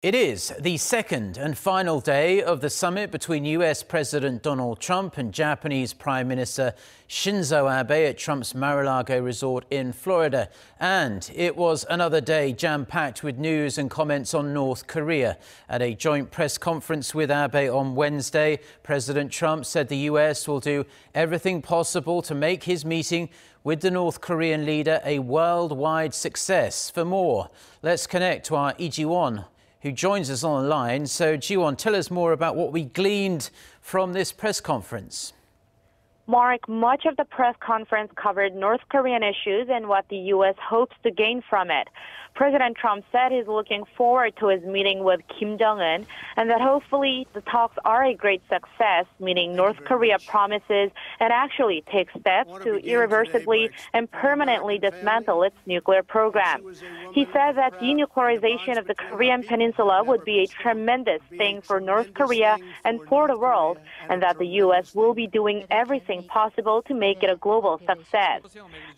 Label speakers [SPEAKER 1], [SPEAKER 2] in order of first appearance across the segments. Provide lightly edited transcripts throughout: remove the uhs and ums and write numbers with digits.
[SPEAKER 1] It is the second and final day of the summit between U.S. President Donald Trump and Japanese Prime Minister Shinzo Abe at Trump's Mar-a-lago resort in Florida. And it was another day jam-packed with news and comments on North Korea. At a joint press conference with Abe on Wednesday, President Trump said the U.S. will do everything possible to make his meeting with the North Korean leader a worldwide success. For more, let's connect to our Lee Ji-won, who joins us on the line. So, Ji-won, tell us more about what we gleaned from this press conference.
[SPEAKER 2] Mark, much of the press conference covered North Korean issues and what the U.S. hopes to gain from it. President Trump said he's looking forward to his meeting with Kim Jong-un and that hopefully the talks are a great success, meaning North Korea promises and actually takes steps to irreversibly and permanently dismantle its nuclear program. He said that denuclearization of the Korean peninsula would be a tremendous thing for North Korea and for the world, and that the U.S. will be doing everything possible to make it a global success.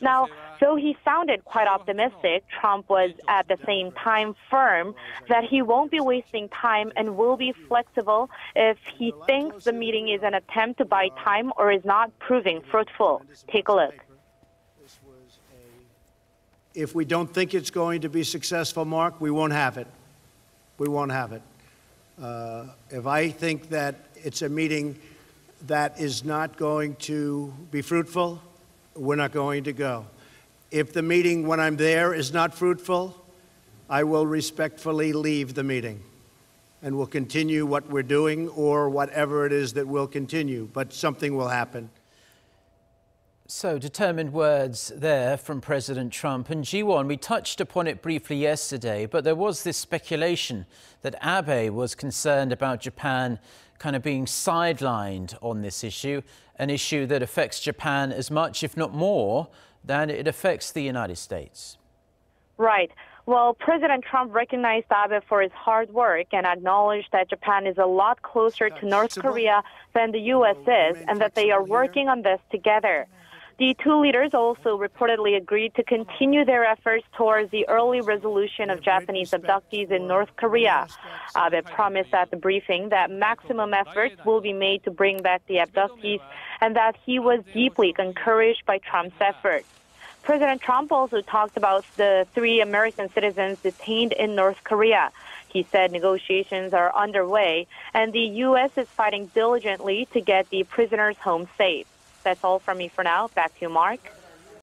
[SPEAKER 2] Now, though he sounded quite optimistic, Trump was at the same time firm that he won't be wasting time and will be flexible if he thinks the meeting is an attempt to buy time or is not proving fruitful. Take a look.
[SPEAKER 3] If we don't think it's going to be successful, Mark, we won't have it. We won't have it. If I think that it's a meeting that is not going to be fruitful, we're not going to go. If the meeting, when I'm there, is not fruitful, I will respectfully leave the meeting and will continue what we're doing or whatever it is that will continue, but something will happen.
[SPEAKER 1] So, determined words there from President Trump. And Ji-won, we touched upon it briefly yesterday, but there was this speculation that Abe was concerned about Japan kind of being sidelined on this issue, an issue that affects Japan as much, if not more, than it affects the United States.
[SPEAKER 2] Right. Well, President Trump recognized Abe for his hard work and acknowledged that Japan is a lot closer to North Korea than the U.S. is, and that they are working on this together. The two leaders also reportedly agreed to continue their efforts towards the early resolution of Japanese abductees in North Korea. Abe promised at the briefing that maximum efforts will be made to bring back the abductees and that he was deeply encouraged by Trump's efforts. President Trump also talked about the 3 American citizens detained in North Korea. He said negotiations are underway and the U.S. is fighting diligently to get the prisoners home safe. That's all from me for now. Back to you, Mark.